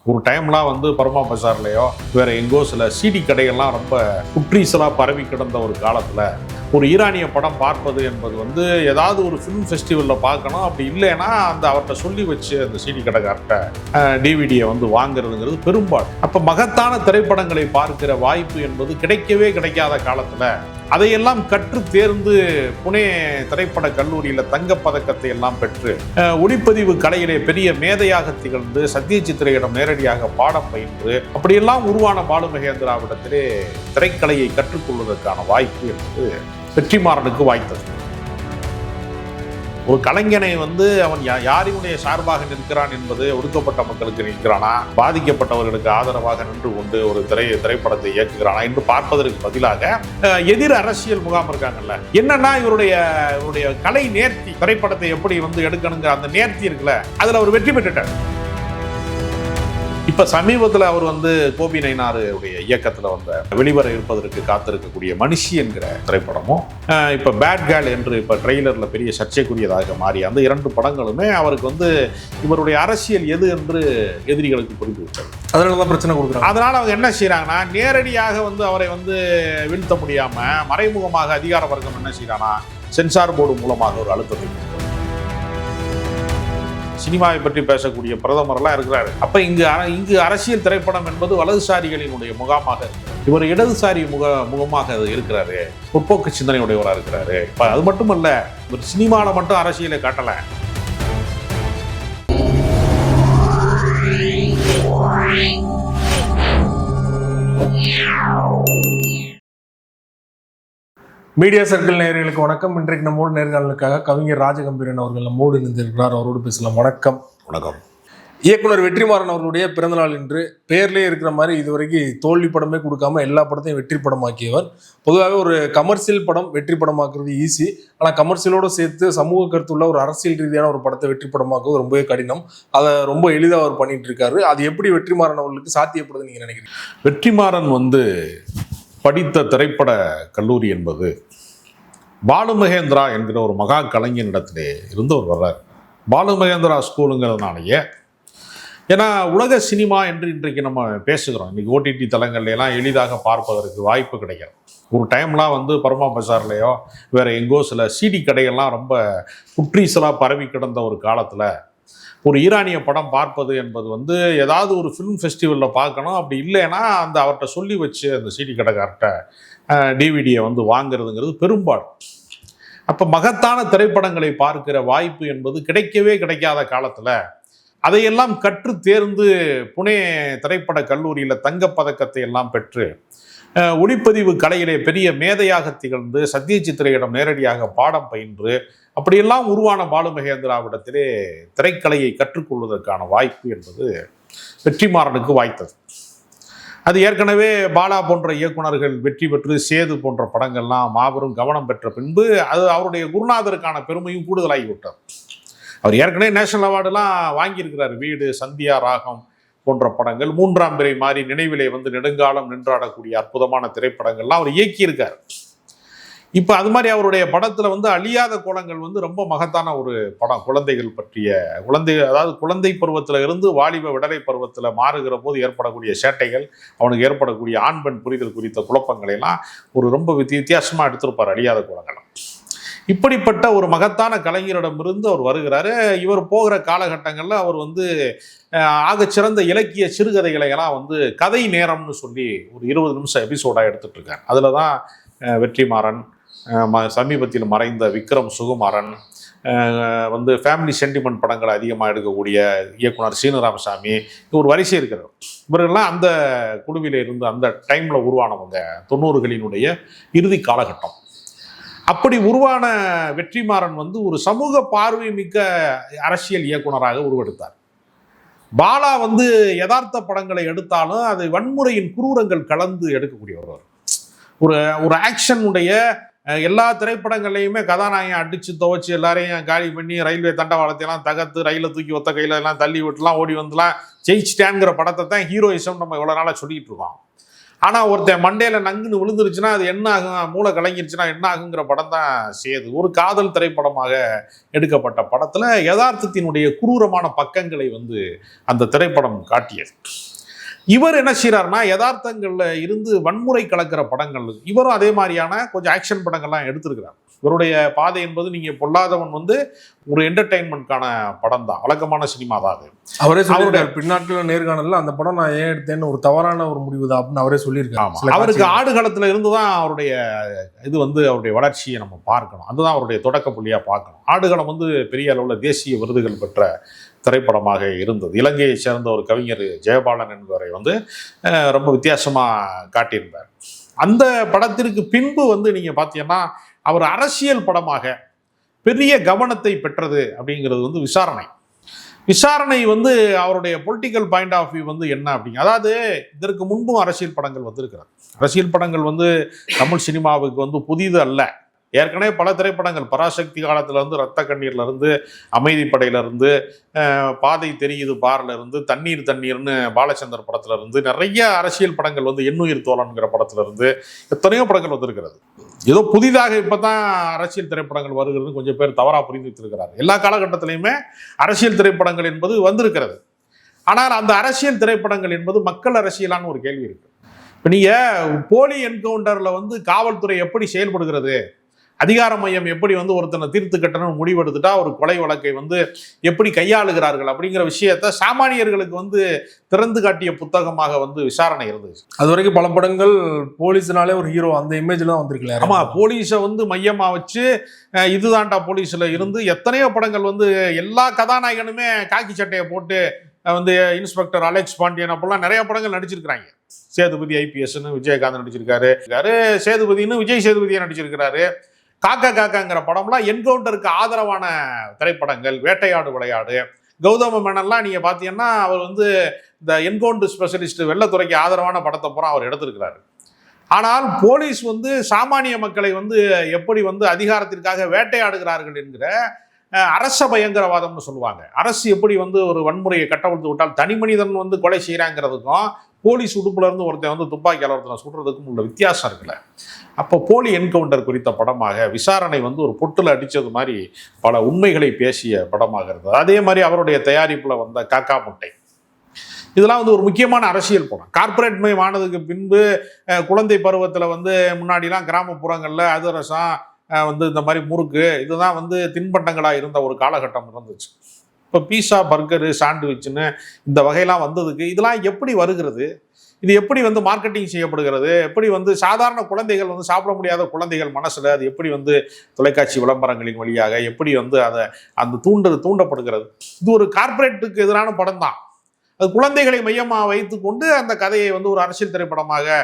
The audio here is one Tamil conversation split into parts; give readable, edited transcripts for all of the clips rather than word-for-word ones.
ஒரு டைம்லாம் வந்து பர்மா பஜார்லையோ வேற எங்கோ சில சிடி கடைகள்லாம் ரொம்ப குற்றீசலாக பரவி கிடந்த ஒரு காலத்தில் ஒரு ஈரானிய படம் பார்ப்பது என்பது வந்து ஏதாவது ஒரு ஃபிலிம் ஃபெஸ்டிவலில் பார்க்கணும். அப்படி இல்லைன்னா அந்த அவர்கிட்ட சொல்லி வச்சு அந்த சிடி கடைக்கார்ட்ட டிவிடியை வந்து வாங்குறதுங்கிறது பெரும்பாலும். அப்போ மகத்தான திரைப்படங்களை பார்க்கிற வாய்ப்பு என்பது கிடைக்கவே கிடைக்காத காலத்தில் அதையெல்லாம் கற்று தேர்ந்து புனே திரைப்பட கல்லூரியில் தங்கப்பதக்கத்தை எல்லாம் பெற்று ஒளிப்பதிவு கலையிலே பெரிய மேதையாக திகழ்ந்து சத்யஜித்ரேயிடம் நேரடியாக பாடம் பயின்று அப்படியெல்லாம் உருவான பாலு மகேந்திராவிடத்திலே திரைக்கலையை கற்றுக்கொள்வதற்கான வாய்ப்பு என்பது வெற்றிமாறனுக்கு வாய்த்தது. ஒரு கலைஞனை வந்து அவன் யாரினுடைய சார்பாக நிற்கிறான் என்பது ஒடுக்கப்பட்ட மக்களுக்கு நிற்கிறானா, பாதிக்கப்பட்டவர்களுக்கு ஆதரவாக நின்று கொண்டு ஒரு திரைப்படத்தை இயக்குகிறானா என்று பார்ப்பதற்கு பதிலாக எதிர் அரசியல் முகாம் இருக்காங்கல்ல, என்னன்னா இவருடைய கலை நேர்த்தி, திரைப்படத்தை எப்படி வந்து எடுக்கணுங்கிற அந்த நேர்த்தி இருக்குல்ல, அதுல அவர் வெற்றி பெற்றுட்டார். இப்ப சமீபத்தில் அவர் வந்து கோபி நயினாருடைய இயக்கத்தில் வந்த வெளிவர இருப்பதற்கு காத்திருக்கக்கூடிய மனுஷி என்கிற திரைப்படமும் இப்ப பேட் கேர்ள் என்று இப்ப ட்ரெய்லர்ல பெரிய சர்ச்சைக்குரியதாக மாறி அந்த 2 படங்களுமே அவருக்கு வந்து இவருடைய அரசியல் எது என்று எதிரிகளுக்கு புரிந்து விட்டது. அதனாலதான் பிரச்சனை கொடுக்குறாங்க. அதனால அவங்க என்ன செய்யறாங்கன்னா, நேரடியாக வந்து அவரை வந்து வீழ்த்த முடியாம மறைமுகமாக அதிகார வர்க்கம் என்ன செய்யறாங்கன்னா, சென்சார் போர்டு மூலமாக ஒரு அழுத்தத்தை சினிமாவை பற்றி பேசக்கூடிய பிரதமர்லாம் இருக்கிறாரு. அப்ப இங்கு அரசியல் திரைப்படம் என்பது வலதுசாரிகளினுடைய முகாமாக இருக்கு. இவர் இடதுசாரி முகமாக இருக்கிறாரு, முற்போக்கு சிந்தனையுடையவராக இருக்கிறாரு. அது மட்டுமல்ல, இவர் சினிமாவில் மட்டும் அரசியலை காட்டல. மீடியா சர்க்கிள் நேயர்களுக்கு வணக்கம். இன்றைக்கு நம்மோடு நேர்காணலுக்காக கவிஞர் ராஜகம்பீரன் அவர்கள் நம்மோடு இணைந்திருக்கிறார். அவரோடு பேசலாம். வணக்கம். வணக்கம். இயக்குனர் வெற்றிமாறன் அவர்களுடைய பிறந்தநாள் இன்று. பேர்லேயே இருக்கிற மாதிரி இதுவரைக்கும் தோல்வி படமே கொடுக்காம எல்லா படத்தையும் வெற்றி படமாக்கியவர். பொதுவாகவே ஒரு கமர்ஷியல் படம் வெற்றி படமாக்குறது ஈஸி, ஆனால் கமர்ஷியலோடு சேர்த்து சமூக கருத்துள்ள ஒரு அரசியல் ரீதியான ஒரு படத்தை வெற்றி படமாக்குவது ரொம்பவே கடினம். அதை ரொம்ப எளிதாக அவர் பண்ணிட்டு இருக்காரு. அது எப்படி வெற்றிமாறன் அவர்களுக்கு சாத்தியப்படுதுன்னு நீங்க நினைக்கிறீங்க? வெற்றிமாறன் வந்து படித்த திரைப்பட கல்லூரி என்பது பாலு மகேந்திரா என்கிற ஒரு மகா கலைஞனிடத்திலே இருந்து ஒரு வர்றார். பாலு மகேந்திரா ஸ்கூலுங்கிறதுனாலேயே, ஏன்னா உலக சினிமா என்று இன்றைக்கு நம்ம பேசுகிறோம். இன்னைக்கு ஓடிடி தளங்கள்லாம் எளிதாக பார்ப்பதற்கு வாய்ப்பு கிடைக்கிறது. ஒரு டைம்லாம் வந்து பர்மா பஜார்லையோ வேற எங்கோ சில சிடி கடைகள்லாம் ரொம்ப குற்றீசலாக பரவி கிடந்த ஒரு காலத்தில் ஒரு ஈரானிய படம் பார்ப்பது என்பது வந்து ஏதாவது ஒரு ஃபிலிம் ஃபெஸ்டிவலில் பார்க்கணும். அப்படி இல்லைன்னா அந்த அவர்கிட்ட சொல்லி வச்சு அந்த சிடி கடைக்கார்ட்ட டிவிடியை வந்து வாங்குறதுங்கிறது பெரும்பாலும். அப்போ மகத்தான திரைப்படங்களை பார்க்கிற வாய்ப்பு என்பது கிடைக்கவே கிடைக்காத காலத்தில் அதையெல்லாம் கற்று தேர்ந்து புனே திரைப்பட கல்லூரியில் தங்கப்பதக்கத்தை எல்லாம் பெற்று ஒளிப்பதிவு கலையிலே பெரிய மேதையாக திகழ்ந்து சத்யஜித்ரேயிடம் நேரடியாக பாடம் பயின்று அப்படியெல்லாம் உருவான பாலு மகேந்திராவிடத்திலே திரைக்கலையை கற்றுக்கொள்வதற்கான வாய்ப்பு என்பது வெற்றிமாறனுக்கு வாய்த்தது. அது ஏற்கனவே பாலா போன்ற இயக்குனர்கள் வெற்றி பெற்று சேது போன்ற படங்கள்லாம் மாபெரும் கவனம் பெற்ற பின்பு அது அவருடைய குருநாதருக்கான பெருமையும் கூடுதலாகிவிட்டார். அவர் ஏற்கனவே நேஷனல் அவார்டுலாம் வாங்கியிருக்கிறார். வீடு, சந்தியா ராகம் போன்ற படங்கள், 3ஆம் பிறை மாதிரி நினைவிலே வந்து நெடுங்காலம் நின்றாடக்கூடிய அற்புதமான திரைப்படங்கள்லாம் அவர் இயக்கியிருக்கார். இப்போ அது மாதிரி அவருடைய படத்தில் வந்து அழியாத கோலங்கள் வந்து ரொம்ப மகத்தான ஒரு படம். குழந்தைகள் பற்றிய அதாவது குழந்தை பருவத்தில் இருந்து வாலிப விடலை பருவத்தில் மாறுகிற போது ஏற்படக்கூடிய சேட்டைகள், அவனுக்கு ஏற்படக்கூடிய ஆண் பெண் புரிதல் குறித்த குழப்பங்களையெல்லாம் ஒரு ரொம்ப வித்தியாசமாக எடுத்திருப்பார் அழியாத கோலங்கள். இப்படிப்பட்ட ஒரு மகத்தான கலைஞரிடமிருந்து அவர் வருகிறாரு. இவர் போகிற காலகட்டங்களில் அவர் வந்து ஆகச்சிறந்த இலக்கிய சிறுகதைகளை எல்லாம் வந்து கதை நேரம்னு சொல்லி ஒரு 20 நிமிஷம் எபிசோடாக எடுத்துட்டு இருக்கார். அதில் தான் வெற்றிமாறன், சமீபத்தில் மறைந்த விக்ரம் சுகுமாரன், வந்து ஃபேமிலி சென்டிமெண்ட் படங்களை அதிகமாக எடுக்கக்கூடிய இயக்குனர் சீனராமசாமி, ஒரு வரிசை இருக்கிறார். இவர்கள்லாம் அந்த குழுவில இருந்து அந்த டைமில் உருவானவங்க, 90களினுடைய இறுதி காலகட்டம். அப்படி உருவான வெற்றிமாறன் வந்து ஒரு சமூக பார்வை மிக்க அரசியல் இயக்குனராக உருவெடுத்தார். பாலா வந்து யதார்த்த படங்களை எடுத்தாலும் அது வன்முறையின் குரூரங்கள் கலந்து எடுக்கக்கூடியவர். ஒரு ஆக்ஷனுடைய எல்லா திரைப்படங்கள்லையுமே கதாநாயகன் அடிச்சு துவச்சி எல்லாரையும் காலி பண்ணி ரயில்வே தண்டவாளத்தையெல்லாம் தகர்த்து ரயிலை தூக்கி ஒத்த கையில எல்லாம் தள்ளி விட்டுலாம் ஓடி வந்துலாம் ஜெயிச்சிட்டான்ங்கிற படத்தை தான் ஹீரோயிசம் நம்ம இவ்வளோ நாளாக சொல்லிட்டு இருக்கோம். ஆனால் ஒருத்தன் மண்டையில் நங்குன்னு விழுந்துருச்சுன்னா அது என்ன ஆகும், மூளை கலங்கிருச்சுன்னா என்ன ஆகுங்கிற படம் தான் சேது. ஒரு காதல் திரைப்படமாக எடுக்கப்பட்ட படத்தில் யதார்த்தத்தினுடைய குரூரமான பக்கங்களை வந்து அந்த திரைப்படம் காட்டியது. இவர் என்ன செய்கிறாருன்னா யதார்த்தங்களில் இருந்து வன்முறை கலக்கிற படங்கள், இவரும் அதே மாதிரியான கொஞ்சம் ஆக்ஷன் படங்கள்லாம் எடுத்திருக்கிறார். இவருடைய பாதை என்பது நீங்கள் பொல்லாதவன் வந்து ஒரு என்டர்டைன்மெண்ட்கான படம் தான், வழக்கமான சினிமா தான் அது. அவரே சொல்லியிருக்காரு பின்னாட்கள் நேர்காணல, அந்த படம் நான் ஏன் எடுத்தேன்னு ஒரு தவறான ஒரு முடிவு தான் அப்படின்னு அவரே சொல்லியிருக்காரு. அவருக்கு ஆடுகளத்தில் இருந்து தான் அவருடைய இது வந்து அவருடைய வளர்ச்சியை நம்ம பார்க்கணும். அதுதான் அவருடைய தொடக்க புள்ளியாக பார்க்கணும். ஆடுகளம் வந்து பெரிய அளவில் தேசிய விருதுகள் பெற்ற திரைப்படமாக இருந்தது. இலங்கையை சேர்ந்த ஒரு கவிஞர் ஜெயபாலன் என்பவரை வந்து ரொம்ப வித்தியாசமாக காட்டியிருந்தார். அந்த படத்திற்கு பின்பு வந்து நீங்கள் பார்த்தீங்கன்னா அவர் அரசியல் படமாக பெரிய கவனத்தை பெற்றது அப்படிங்கிறது வந்து விசாரணை வந்து அவருடைய பொலிட்டிக்கல் பாயிண்ட் ஆஃப் வியூ வந்து என்ன அப்படிங்க. அதாவது இதற்கு முன்பும் அரசியல் படங்கள் வந்திருக்கிறது. அரசியல் படங்கள் வந்து தமிழ் சினிமாவுக்கு வந்து புதிது அல்ல. ஏற்கனவே பல திரைப்படங்கள் பராசக்தி காலத்திலேருந்து ரத்த கண்ணீர்லேருந்து அமைதிப்படையிலேருந்து பாதை தெரியுது பார்லேருந்து தண்ணீர்னு பாலச்சந்தர் படத்துலேருந்து நிறைய அரசியல் படங்கள் வந்து எண்ணுயிர் தோழன்கிற படத்துலேருந்து எத்தனையோ படங்கள் வந்திருக்கிறது. ஏதோ புதிதாக இப்போ தான் அரசியல் திரைப்படங்கள் வருகிறது கொஞ்சம் பேர் தவறாக புரிந்து வச்சிருக்கிறார். எல்லா காலகட்டத்திலையுமே அரசியல் திரைப்படங்கள் என்பது வந்திருக்கிறது. ஆனால் அந்த அரசியல் திரைப்படங்கள் என்பது மக்கள் அரசியலான ஒரு கேள்வி இருக்கு. இப்போ நீங்கள் போலி என்கவுண்டரில் வந்து காவல்துறை எப்படி செயல்படுகிறது, அதிகார மையம் எப்படி வந்து ஒருத்தனை தீர்த்து கட்டணும்னு முடிவெடுத்துட்டா ஒரு கொலை வழக்கை வந்து எப்படி கையாளுகிறார்கள் அப்படிங்கிற விஷயத்த சாமானியர்களுக்கு வந்து திறந்து காட்டிய புத்தகமாக வந்து விசாரணை இருந்துச்சு. அது வரைக்கும் பல படங்கள் போலீஸ்னாலே ஒரு ஹீரோ அந்த இமேஜ்ல தான் வந்திருக்கல. ஆமா, போலீஸை வந்து மையமா வச்சு இதுதான்டா போலீஸ்ல இருந்து எத்தனையோ படங்கள் வந்து எல்லா கதாநாயகனுமே காக்கி சட்டையை போட்டு வந்து இன்ஸ்பெக்டர் அலெக்ஸ் பாண்டியன் அப்பெல்லாம் நிறைய படங்கள் நடிச்சிருக்கிறாங்க. சேதுபதி ஐபிஎஸ்ன்னு விஜயகாந்த் நடிச்சிருக்காரு, சேதுபதினு விஜய் சேதுபதியை நடிச்சிருக்கிறாரு. காக்காங்கிற படம்லாம் என்கவுண்டருக்கு ஆதரவான திரைப்படங்கள். வேட்டையாடு விளையாடு, கௌதம மேனன்லாம் நீங்க பாத்தீங்கன்னா அவர் வந்து இந்த என்கவுண்டர் ஸ்பெஷலிஸ்ட் வெள்ளத்துறைக்கு ஆதரவான படத்தை பூரா அவர் எடுத்திருக்கிறாரு. ஆனால் போலீஸ் வந்து சாமானிய மக்களை வந்து எப்படி வந்து அதிகாரத்திற்காக வேட்டையாடுகிறார்கள் என்கிற அரச பயங்கரவாதம்னு சொல்லுவாங்க. அரசு எப்படி வந்து ஒரு வன்முறையை கட்டவிழ்த்து விட்டால் தனி மனிதன் வந்து கொலை செய்யறாங்கிறதுக்கும் போலீஸ் உடுப்புல இருந்து ஒருத்தன் வந்து துப்பாக்கியால் ஒருத்தனை சுடுறதுக்கும் உள்ள வித்தியாசம் இருக்குல்ல. அப்போ போலி என்கவுண்டர் குறித்த படமாக விசாரணை வந்து ஒரு பொட்டுல அடித்தது மாதிரி பல உண்மைகளை பேசிய படமாக இருந்தது. அதே மாதிரி அவருடைய தயாரிப்பில் வந்த காக்கா முட்டை, இதெல்லாம் வந்து ஒரு முக்கியமான அரசியல் படம். கார்பரேட் மயம் ஆனதுக்கு பின்பு குழந்தை பருவத்தில் வந்து முன்னாடிலாம் கிராமப்புறங்களில் அதிரசம் வந்து இந்த மாதிரி முறுக்கு இதுதான் வந்து தின்பண்டங்களாக இருந்த ஒரு காலகட்டம் இருந்துச்சு. இப்போ பீஸா, பர்கரு, சாண்ட்விச்சுன்னு இந்த வகையெல்லாம் வந்ததுக்கு இதெல்லாம் எப்படி வருகிறது, இது எப்படி வந்து மார்க்கெட்டிங் செய்யப்படுகிறது, எப்படி வந்து சாதாரண குழந்தைகள் வந்து சாப்பிட முடியாத குழந்தைகள் மனசில் அது எப்படி வந்து தொலைக்காட்சி விளம்பரங்களின் வழியாக எப்படி வந்து அதை அந்த தூண்டப்படுகிறது. இது ஒரு கார்பரேட்டுக்கு எதிரான படம் தான். அது குழந்தைகளை மையமாக வைத்து கொண்டு அந்த கதையை வந்து ஒரு அரசியல் திரைப்படமாக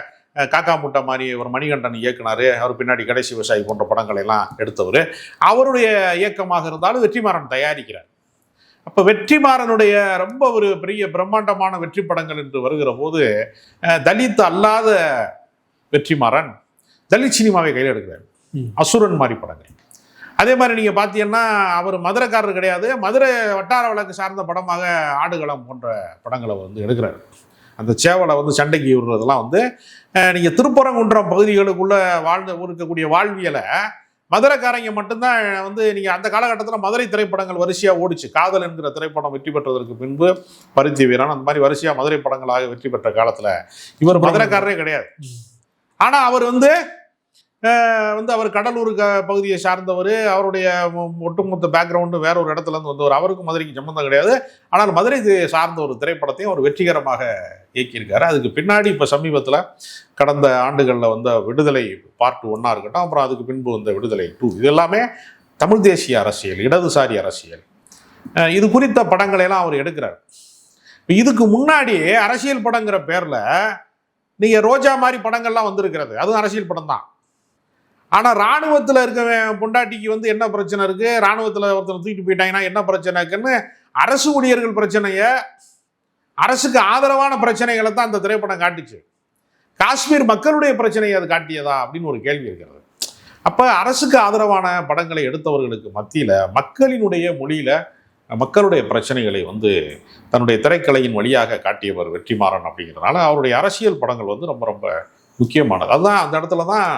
காக்கா முட்டை மாதிரி ஒரு மணிகண்டன் இயக்குனார். அவர் பின்னாடி கடைசி விவசாயி போன்ற படங்களை எல்லாம் எடுத்தவர். அவருடைய இயக்கமாக இருந்தாலும் வெற்றிமாறன் தயாரிக்கிறார். அப்போ வெற்றிமாறனுடைய ரொம்ப ஒரு பெரிய பிரம்மாண்டமான வெற்றி படங்கள் என்று வருகிற போது தலித் அல்லாத வெற்றிமாறன் தலித் சினிமாவை கையில் எடுக்கிறார். அசுரன் மாதிரி படங்கள். அதே மாதிரி நீங்கள் பார்த்தீங்கன்னா அவர் மதுரைக்காரர் கிடையாது, மதுரை வட்டார வழக்கு சார்ந்த படமாக ஆடுகளம் போன்ற படங்களை வந்து எடுக்கிறார். அந்த சேவலை வந்து சண்டைக்கு விடுறதெல்லாம் வந்து நீங்கள் திருப்பரங்குன்றம் பகுதிகளுக்குள்ள இருக்கக்கூடிய வாழ்வியலை மதுரைக்காரங்க மட்டும்தான் வந்து நீங்கள் அந்த காலகட்டத்தில் மதுரை திரைப்படங்கள் வரிசையாக ஓடிச்சு. காதல் என்கிற திரைப்படம் வெற்றி பெற்றதற்கு பின்பு பருத்தி வீரன் அந்த மாதிரி வரிசையாக மதுரை படங்களாக வெற்றி பெற்ற காலத்தில் இவர் மதுரைக்காரரே கிடையாது. ஆனால் அவர் வந்து அவர் கடலூர் பகுதியை சார்ந்தவர். அவருடைய ஒட்டுமொத்த பேக்ரவுண்டு வேற ஒரு இடத்துல இருந்து வந்தவர். அவருக்கும் மதுரைக்கு சம்பந்தம் கிடையாது. ஆனால் மதுரை சார்ந்த ஒரு திரைப்படத்தையும் அவர் வெற்றிகரமாக இயக்கியிருக்காரு. அதுக்கு பின்னாடி இப்போ சமீபத்தில் கடந்த ஆண்டுகளில் வந்த விடுதலை பார்ட் 1 இருக்கட்டும், அப்புறம் அதுக்கு பின்பு வந்த விடுதலை 2, இது எல்லாமே தமிழ் தேசிய அரசியல், இடதுசாரி அரசியல், இது குறித்த படங்களையெல்லாம் அவர் எடுக்கிறார். இதுக்கு முன்னாடி அரசியல் படங்கிற பேரில் நீங்கள் ரோஜா மாதிரி படங்கள்லாம் வந்திருக்கிறது, அதுவும் அரசியல் படம் தான். ஆனால் இராணுவத்தில் இருக்க பொண்டாட்டிக்கு வந்து என்ன பிரச்சனை இருக்குது, இராணுவத்தில் ஒருத்தர் தூக்கிட்டு போயிட்டாங்கன்னா என்ன பிரச்சனை இருக்குன்னு அரசு ஊழியர்கள் பிரச்சனையை, அரசுக்கு ஆதரவான பிரச்சனைகளை தான் அந்த திரைப்படம் காட்டுச்சு. காஷ்மீர் மக்களுடைய பிரச்சனையை அது காட்டியதா அப்படின்னு ஒரு கேள்வி இருக்கிறது. அப்போ அரசுக்கு ஆதரவான படங்களை எடுத்தவர்களுக்கு மத்தியில் மக்களினுடைய மொழியில் மக்களுடைய பிரச்சனைகளை வந்து தன்னுடைய திரைக்கலையின் வழியாக காட்டியவர் வெற்றிமாறன் அப்படிங்கிறதுனால அவருடைய அரசியல் படங்கள் வந்து ரொம்ப ரொம்ப முக்கியமானது. அதுதான் அந்த இடத்துல தான்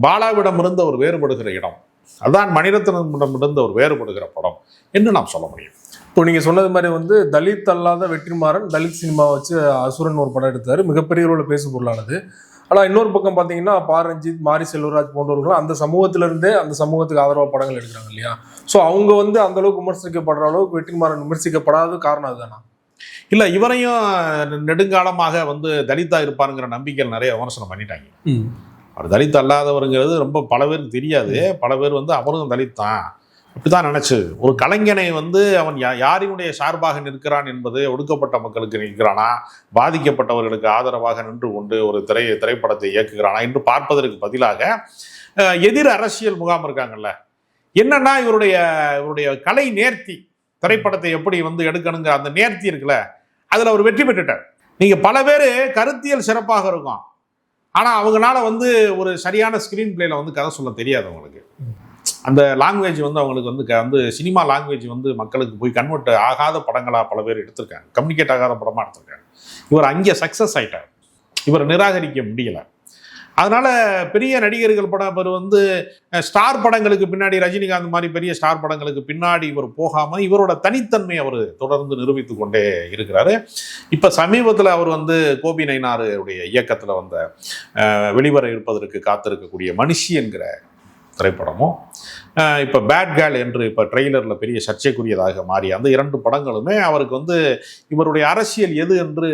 பாலாவிடம் இருந்து அவர் வேறுபடுகிற இடம், அதுதான் மணிரத்னமிடம் இருந்து அவர் வேறுபடுகிற படம் என்று நாம் சொல்ல முடியும். இப்போ நீங்க சொன்னது மாதிரி வந்து தலித் அல்லாத வெற்றிமாறன் தலித் சினிமா வச்சு அசுரன் ஒரு படம் எடுத்தாரு, மிகப்பெரிய அளவில் பேசு பொருளானது. ஆனால் இன்னொரு பக்கம் பார்த்தீங்கன்னா ரஞ்சித், மாரி செல்வராஜ் போன்றவர்கள் அந்த சமூகத்திலிருந்தே அந்த சமூகத்துக்கு ஆதரவாக படங்கள் எடுக்கிறாங்க இல்லையா? ஸோ அவங்க வந்து அந்த அளவுக்கு விமர்சிக்கப்படுற அளவுக்கு வெற்றிமாறன் விமர்சிக்கப்படாத காரணம் அதுதானா? இல்லை, இவரையும் நெடுங்காலமாக வந்து தலித்தா இருப்பாருங்கிற நம்பிக்கையில் நிறைய விமர்சனம் பண்ணிட்டாங்க. அவர் தலித் அல்லாதவருங்கிறது ரொம்ப பல பேருக்கு தெரியாது. பல பேர் வந்து அவரும் தலித் தான் அப்படிதான் நினைச்சு, ஒரு கலைஞனை வந்து அவன் யாரினுடைய சார்பாக நிற்கிறான் என்பது, ஒடுக்கப்பட்ட மக்களுக்கு நிற்கிறானா, பாதிக்கப்பட்டவர்களுக்கு ஆதரவாக நின்று கொண்டு ஒரு திரைப்படத்தை இயக்குகிறானா என்று பார்ப்பதற்கு பதிலாக எதிர் அரசியல் முகாம் இருக்காங்கல்ல, என்னன்னா இவருடைய கலை நேர்த்தி, திரைப்படத்தை எப்படி வந்து எடுக்கணுங்கிற அந்த நேர்த்தி இருக்குல்ல, அதில் அவர் வெற்றி பெற்றுட்டார். நீங்கள் பல பேர் கருத்தியல் சிறப்பாக இருக்கும், ஆனால் அவங்களால வந்து ஒரு சரியான ஸ்க்ரீன் பிளேல வந்து கதை சொல்ல தெரியாது. அவங்களுக்கு அந்த லாங்குவேஜ் வந்து அவங்களுக்கு வந்து சினிமா லாங்குவேஜ் வந்து மக்களுக்கு போய் கன்வெர்ட் ஆகாத படங்களாக பல பேர் எடுத்திருக்காங்க, கம்யூனிகேட் ஆகாத படமாக எடுத்திருக்காங்க. இவர் அங்கே சக்ஸஸ் ஆகிட்டார், இவர் நிராகரிக்க முடியலை. அதனால பெரிய நடிகர்கள் படம் வந்து ஸ்டார் படங்களுக்கு பின்னாடி, ரஜினிகாந்த் மாதிரி பெரிய ஸ்டார் படங்களுக்கு பின்னாடி இவர் போகாமல் இவரோட தனித்தன்மை அவர் தொடர்ந்து நிரூபித்து கொண்டே இருக்கிறாரு. இப்போ சமீபத்தில் அவர் வந்து கோபி நயினாருடைய இயக்கத்தில் வந்த வெளிவர இருப்பதற்கு காத்திருக்கக்கூடிய மனுஷி என்கிற திரைப்படமும், இப்போ பேட் கேர்ள் என்று இப்போ ட்ரெய்லரில் பெரிய சர்ச்சைக்குரியதாக மாறிய அந்த 2 படங்களுமே அவருக்கு வந்து இவருடைய அரசியல் எது என்று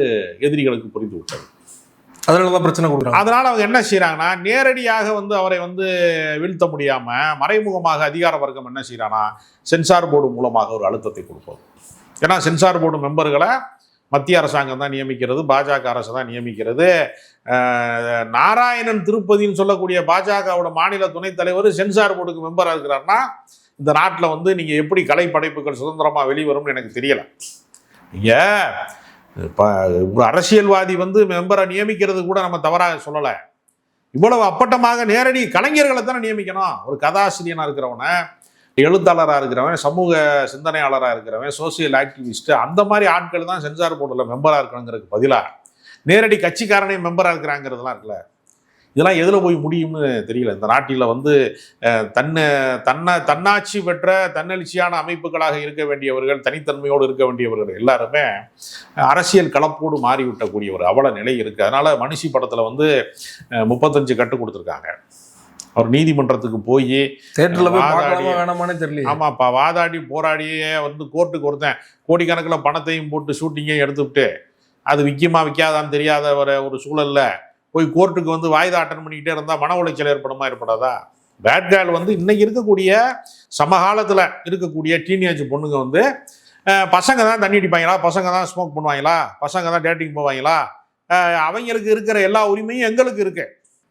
எதிரிகளுக்கு புரிந்து விட்டது. அதனாலதான் பிரச்சனை கொடுக்குறாங்க. அதனால அவங்க என்ன செய்யறாங்கன்னா, நேரடியாக வந்து அவரை வந்து வீழ்த்த முடியாம மறைமுகமாக அதிகார வர்க்கம் என்ன செய்யறானா, சென்சார் போர்டு மூலமாக ஒரு அழுத்தத்தை கொடுப்போம். ஏன்னா சென்சார் போர்டு மெம்பர்களை மத்திய அரசாங்கம் தான் நியமிக்கிறது, பாஜக அரசு தான் நியமிக்கிறது. நாராயணன் திருப்பதின்னு சொல்லக்கூடிய பாஜகவோட மாநில துணைத் தலைவர் சென்சார் போர்டுக்கு மெம்பராக இருக்கிறார்னா, இந்த நாட்டில் வந்து நீங்கள் எப்படி கலை படைப்புகள் சுதந்திரமாக வெளிவரும்னு எனக்கு தெரியலை. நீங்கள் இப்போ ஒரு அரசியல்வாதி வந்து மெம்பரை நியமிக்கிறது கூட நம்ம தவறாக சொல்லலை. இவ்வளவு அப்பட்டமாக நேரடி கலைஞர்களை தானே நியமிக்கணும். ஒரு கதாசிரியனாக இருக்கிறவனை, எழுத்தாளராக இருக்கிறவன், சமூக சிந்தனையாளராக இருக்கிறவன், சோசியல் ஆக்டிவிஸ்ட், அந்த மாதிரி ஆட்கள் தான் சென்சார் போர்டில் மெம்பராக இருக்கணுங்கிறதுக்கு பதிலாக நேரடி கட்சிக்காரனே மெம்பராக இருக்கிறாங்கிறதுலாம் இருக்குல்ல, இதெல்லாம் எதில் போய் முடியும்னு தெரியல. இந்த நாட்டில் வந்து தன்னாட்சி பெற்ற தன்னெழுச்சியான அமைப்புகளாக இருக்க வேண்டியவர்கள், தனித்தன்மையோடு இருக்க வேண்டியவர்கள் எல்லாருமே அரசியல் கலப்போடு மாறிவிட்டக்கூடிய ஒரு அவல நிலை இருக்குது. அதனால் மனுஷி படத்தில் வந்து 35 கட்டு கொடுத்துருக்காங்க. அவர் நீதிமன்றத்துக்கு போய் தேட்டரில் வேணாமானே தெரியல. ஆமாப்பா, வாதாடி போராடியே வந்து கோர்ட்டுக்கு ஒருத்தன் கோடிக்கணக்கில் பணத்தையும் போட்டு ஷூட்டிங்கையும் எடுத்துவிட்டு அது விற்குமா விற்காதான்னு தெரியாத ஒரு சூழல்ல போய் கோர்ட்டுக்கு வந்து வாய்தா அட்டன் பண்ணிக்கிட்டே இருந்தால் மன உளைச்சல் ஏற்படாதா? பேட் கேர்ள் வந்து இன்னைக்கு இருக்கக்கூடிய சமகாலத்தில் இருக்கக்கூடிய டீனேஜ் பொண்ணுங்க வந்து பசங்க தான் தண்ணி அடிப்பாங்களா, பசங்க தான் ஸ்மோக் பண்ணுவாங்களா, பசங்க தான் டேட்டிங் போவாங்களா, அவங்களுக்கு இருக்கிற எல்லா உரிமையும் எங்களுக்கு இருக்கு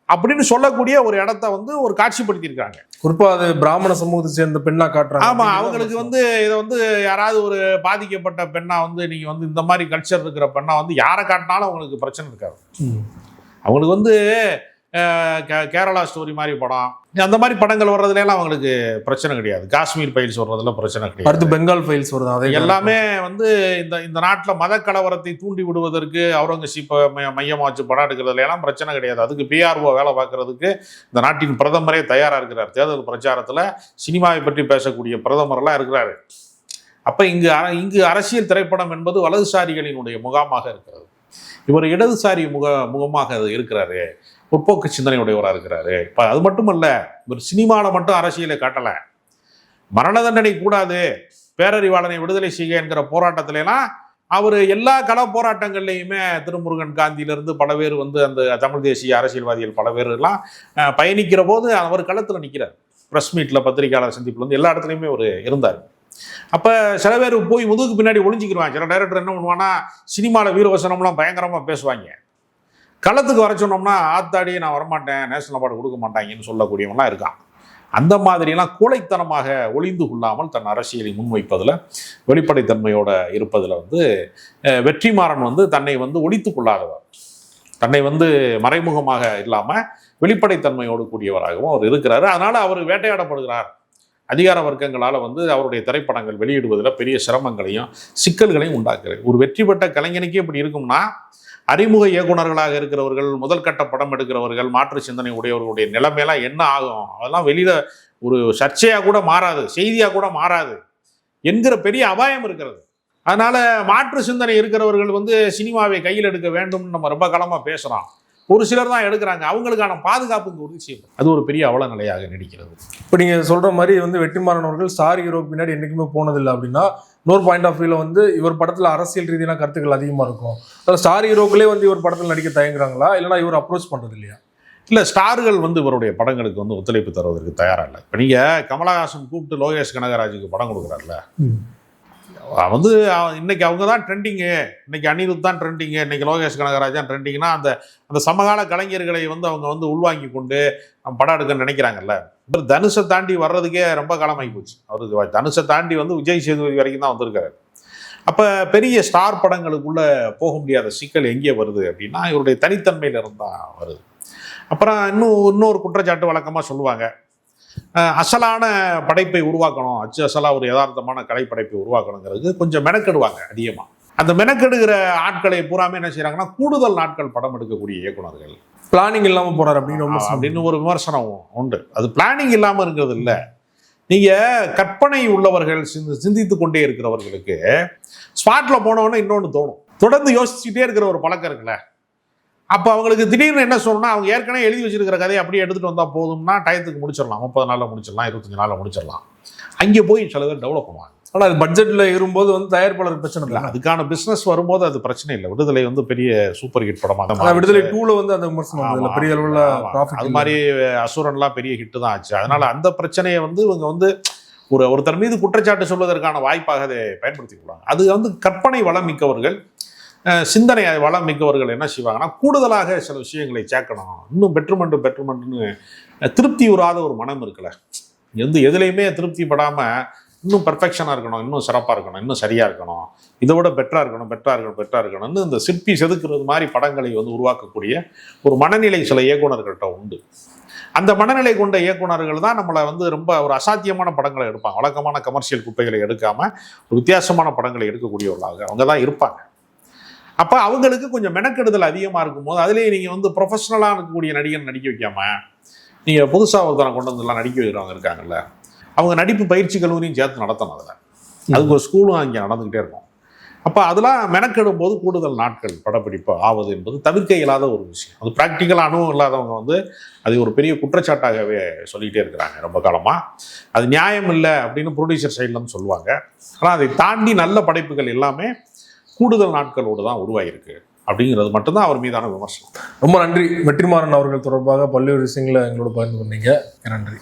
அப்படின்னு சொல்லக்கூடிய ஒரு இடத்த வந்து ஒரு காட்சிப்படுத்தியிருக்காங்க. குறிப்பாக அது பிராமண சமூகத்தை சேர்ந்த பெண்ணா காட்டுறாங்க. ஆமாம், அவங்களுக்கு வந்து இதை வந்து யாராவது ஒரு பாதிக்கப்பட்ட பெண்ணா வந்து நீங்கள் வந்து இந்த மாதிரி கல்ச்சர் இருக்கிற பெண்ணா வந்து யாரை காட்டினாலும் அவங்களுக்கு பிரச்சனை இருக்காது. அவங்களுக்கு வந்து கேரளா ஸ்டோரி மாதிரி படம், அந்த மாதிரி படங்கள் வர்றதுலாம் அவங்களுக்கு பிரச்சனை கிடையாது. காஷ்மீர் ஃபைல்ஸ் வர்றதுல பிரச்சனை கிடையாது. அடுத்து பெங்கால் ஃபைல்ஸ் வருது. அதை எல்லாமே வந்து இந்த நாட்டில் மத கலவரத்தை தூண்டி விடுவதற்கு அவுரங்கசீப்பை மையமாக வச்சு படம் எடுக்கிறதுல எல்லாம் பிரச்சனை கிடையாது. அதுக்கு பிஆர்ஓ வேலை பார்க்கறதுக்கு இந்த நாட்டின் பிரதமரே தயாராக இருக்கிறார். தேர்தல் பிரச்சாரத்தில் சினிமாவை பற்றி பேசக்கூடிய பிரதமர்லாம் இருக்கிறாரு. அப்போ இங்கு அரசியல் திரைப்படம் என்பது வலதுசாரிகளினுடைய முகாமாக இருக்கிறது. இவர் இடதுசாரி முகமாக இருக்கிறாரு, முற்போக்கு சிந்தனையுடையவராக இருக்கிறாரு. இப்போ அது மட்டுமல்ல, ஒரு சினிமாவில் மட்டும் அரசியலை காட்டலை. மரண தண்டனை கூடாது, பேரறிவாளனை விடுதலை செய்ய என்கிற போராட்டத்திலாம் அவர் எல்லா கள போராட்டங்கள்லையுமே திருமுருகன் காந்தியிலிருந்து பல பேர் வந்து அந்த தமிழ் தேசிய அரசியல்வாதிகள் பல பேர் எல்லாம் பயணிக்கிற போது அவர் களத்தில் நிற்கிறார். ப்ரெஸ் மீட்டில், பத்திரிகையாளர் சந்திப்பில் வந்து எல்லா இடத்துலையுமே அவர் இருந்தார். அப்போ சில பேர் போய் முதுகுக்கு பின்னாடி ஒளிஞ்சிக்கிடுவாங்க. சில டைரக்டர் என்ன பண்ணுவான்னா, சினிமாவில் வீரவசனம்லாம் பயங்கரமாக பேசுவாங்க. களத்துக்கு வர சொன்னோம்னா ஆத்தாடி நான் வரமாட்டேன், நேஷனல் அவார்டு கொடுக்க மாட்டாங்கன்னு சொல்லக்கூடியவங்களாம் இருக்கான். அந்த மாதிரிலாம் கோழைத்தனமாக ஒளிந்து கொள்ளாமல் தன் அரசியலை முன்வைப்பதில், வெளிப்படைத்தன்மையோடு இருப்பதில் வந்து வெற்றிமாறன் வந்து தன்னை வந்து ஒழித்து கொள்ளாதவர், தன்னை வந்து மறைமுகமாக இல்லாமல் வெளிப்படைத்தன்மையோடு கூடியவராகவும் அவர் இருக்கிறாரு. அதனால் அவர் வேட்டையாடப்படுகிறார் அதிகார வர்க்கங்களால் வந்து அவருடைய திரைப்படங்கள் வெளியிடுவதில் பெரிய சிரமங்களையும் சிக்கல்களையும் உண்டாக்குறது. ஒரு வெற்றி பெற்ற கலைஞனுக்கே இப்படி இருக்கும்னா அறிமுக இயக்குனர்களாக இருக்கிறவர்கள், முதல் கட்ட படம் எடுக்கிறவர்கள், மாற்று சிந்தனை உடையவர்களுடைய நிலைமையெல்லாம் என்ன ஆகும்? அதெல்லாம் வெளியில ஒரு சர்ச்சையாக கூட மாறாது, செய்தியாக கூட மாறாது என்கிற பெரிய அபாயம் இருக்கிறது. அதனால மாற்று சிந்தனை இருக்கிறவர்கள் வந்து சினிமாவை கையில் எடுக்க வேண்டும்னு நம்ம ரொம்ப காலமாக பேசுகிறோம். ஒரு சிலர் தான் எடுக்கிறாங்க. அவங்களுக்கான பாதுகாப்புக்கு உறுதி செய்யும். அது ஒரு பெரிய அவல நிலையாக நீடிக்கிறது. இப்போ நீங்கள் சொல்கிற மாதிரி வந்து வெற்றிமாறன் அவர்கள் ஸ்டார் ஹீரோக்கு பின்னாடி என்றைக்குமே போனதில்லை அப்படின்னா, இன்னொரு பாயிண்ட் ஆஃப் வியூவில் வந்து இவர் படத்தில் அரசியல் ரீதியான கருத்துக்கள் அதிகமாக இருக்கும். அதில் ஸ்டார் ஹீரோக்களே வந்து இவர் படத்தில் நடிக்க தயங்குறாங்களா, இல்லைனா இவர் அப்ரோச் பண்ணுறது இல்லையா? இல்லை, ஸ்டார்கள் வந்து இவருடைய படங்களுக்கு வந்து ஒத்துழைப்பு தருவதற்கு தயாராக இல்லை. இப்போ நீங்கள் கமலஹாசன் கூப்பிட்டு லோகேஷ் கனகராஜுக்கு படம் கொடுக்குறாருல, வந்து இன்னைக்கு அவங்க தான் ட்ரெண்டிங்கு, இன்னைக்கு அனிருத் தான் ட்ரெண்டிங்கு, இன்னைக்கு லோகேஷ் கனகராஜ் தான் ட்ரெண்டிங்னா அந்த சமகால கலைஞர்களை வந்து அவங்க வந்து உள்வாங்கி கொண்டு படம் எடுக்க நினைக்கிறாங்கல்ல. இவர் தனுஷை தாண்டி வர்றதுக்கே ரொம்ப காலமாகி போச்சு. அவருக்கு தனுஷை தாண்டி வந்து விஜய் சேதுபதி வரைக்கும் தான் வந்திருக்காரு. அப்போ பெரிய ஸ்டார் படங்களுக்குள்ளே போக முடியாத சிக்கல் எங்கே வருது அப்படின்னா இவருடைய தனித்தன்மையிலிருந்து தான் வருது. அப்புறம் இன்னொரு குற்றச்சாட்டு வழக்கமாக சொல்லுவாங்க, அசலான படைப்பை உருவாக்கணும், அசலாக ஒரு யதார்த்தமான கலைப்படைப்பை உருவாக்கணுங்கிறது கொஞ்சம் மெனக்கெடுவாங்க அதிகமாக. அந்த மெனக்கெடுகிற ஆட்களை பூராமே என்ன செய்கிறாங்கன்னா கூடுதல் நாட்கள் படம் எடுக்கக்கூடிய இயக்குனர்கள் பிளானிங் இல்லாமல் போறாரு அப்படின்னு ஒரு விமர்சனம் உண்டு. அது பிளானிங் இல்லாமல் இருக்கிறது இல்லை. நீங்கள் கற்பனை உள்ளவர்கள், சிந்தித்து கொண்டே இருக்கிறவர்களுக்கு ஸ்பாட்டில் போனவொன்னே இன்னொன்று தோணும். தொடர்ந்து யோசிச்சுட்டே இருக்கிற ஒரு பழக்கம் இருக்குல்ல, அப்போ அவங்களுக்கு திடீர்னு என்ன சொல்லணும்னா அவங்க ஏற்கனவே எழுதி வச்சிருக்கிற கதையை அப்படியே எடுத்துகிட்டு வந்தால் போதும்னா டயத்துக்கு முடிச்சிடலாம், 30 நாளில் முடிச்சிடலாம், 25 நாளில் முடிச்சிடலாம். அங்கே போய் சில பேர் டெவலப் பண்ணுவாங்க. ஆனால் அது பட்ஜெட்டில் இருக்கும்போது வந்து தயாரிப்பாளர் பிரச்சனை இல்லை, அதுக்கான பிஸ்னஸ் வரும்போது அது பிரச்சனை இல்லை. விடுதலை வந்து பெரிய சூப்பர் ஹிட் படமாக, விடுதலை 2ல வந்து அந்த விமர்சனம் பெரிய அளவில் அது மாதிரி அசுரன்லாம் பெரிய ஹிட்டு தான் ஆச்சு. அதனால அந்த பிரச்சனையை வந்து இவங்க வந்து ஒருத்தர் மீது குற்றச்சாட்டு சொல்வதற்கான வாய்ப்பாக அதை பயன்படுத்திக்கிறாங்க. அது வந்து கற்பனை வளம் மிக்கவர்கள், சிந்தனை வளம் மிக்கவர்கள் என்ன செய்வாங்கன்னா கூடுதலாக சில விஷயங்களை சேர்க்கணும், இன்னும் பெட்ருமெண்ட்னு திருப்தி உறாத ஒரு மனம் இருக்குல்ல, எதுலையுமே திருப்தி படாமல் இன்னும் பெர்ஃபெக்ஷனாக இருக்கணும், இன்னும் சிறப்பாக இருக்கணும், இன்னும் சரியாக இருக்கணும், இதை விட பெட்டராக இருக்கணும்னு இந்த சிற்பி செதுக்குறது மாதிரி படங்களை வந்து உருவாக்கக்கூடிய ஒரு மனநிலை சில இயக்குனர்கள்ட்ட உண்டு. அந்த மனநிலை கொண்ட இயக்குனர்கள் தான் நம்மளை வந்து ரொம்ப ஒரு அசாத்தியமான படங்களை எடுப்பாங்க. வழக்கமான கமர்ஷியல் குப்பைகளை எடுக்காமல் ஒரு வித்தியாசமான படங்களை எடுக்கக்கூடியவர்களாக அவங்க தான் இருப்பாங்க. அப்போ அவங்களுக்கு கொஞ்சம் மெனக்கெடுதல் அதிகமாக இருக்கும்போது அதுலேயே நீங்கள் வந்து ப்ரொஃபஷனலாக இருக்கக்கூடிய நடிகன் நடிக்க வைக்காமல் நீங்கள் புதுசாக ஒருத்தரை கொண்டு வந்துலாம் நடிக்க வைக்கிறவங்க இருக்காங்கல்ல, அவங்க நடிப்பு பயிற்சி கல்லூரியும் சேர்த்து நடத்தணும். அதுக்கு ஒரு ஸ்கூலும் அங்கே நடந்துக்கிட்டே இருக்கும். அப்போ அதெல்லாம் மெனக்கெடும் போது கூடுதல் நாட்கள் படப்பிடிப்பு ஆவது என்பது தவிர்க்க இயலாத ஒரு விஷயம். அது ப்ராக்டிக்கல் அனுபவம் இல்லாதவங்க வந்து அது ஒரு பெரிய குற்றச்சாட்டாகவே சொல்லிகிட்டே இருக்கிறாங்க ரொம்ப காலமாக. அது நியாயம் இல்லை அப்படின்னு ப்ரொடியூசர் சைட்லன்னு சொல்லுவாங்க. ஆனால் அதை தாண்டி நல்ல படைப்புகள் எல்லாமே கூடுதல் நாட்களோடு தான் உருவாயிருக்கு அப்படிங்கிறது மட்டும்தான் அவர் மீதான விமர்சனம். ரொம்ப நன்றி. வெற்றிமாறன் அவர்கள் தொடர்பாக பல்வேறு விஷயங்களை எங்களோட பகிர்ந்து கொண்டீங்க. நன்றி.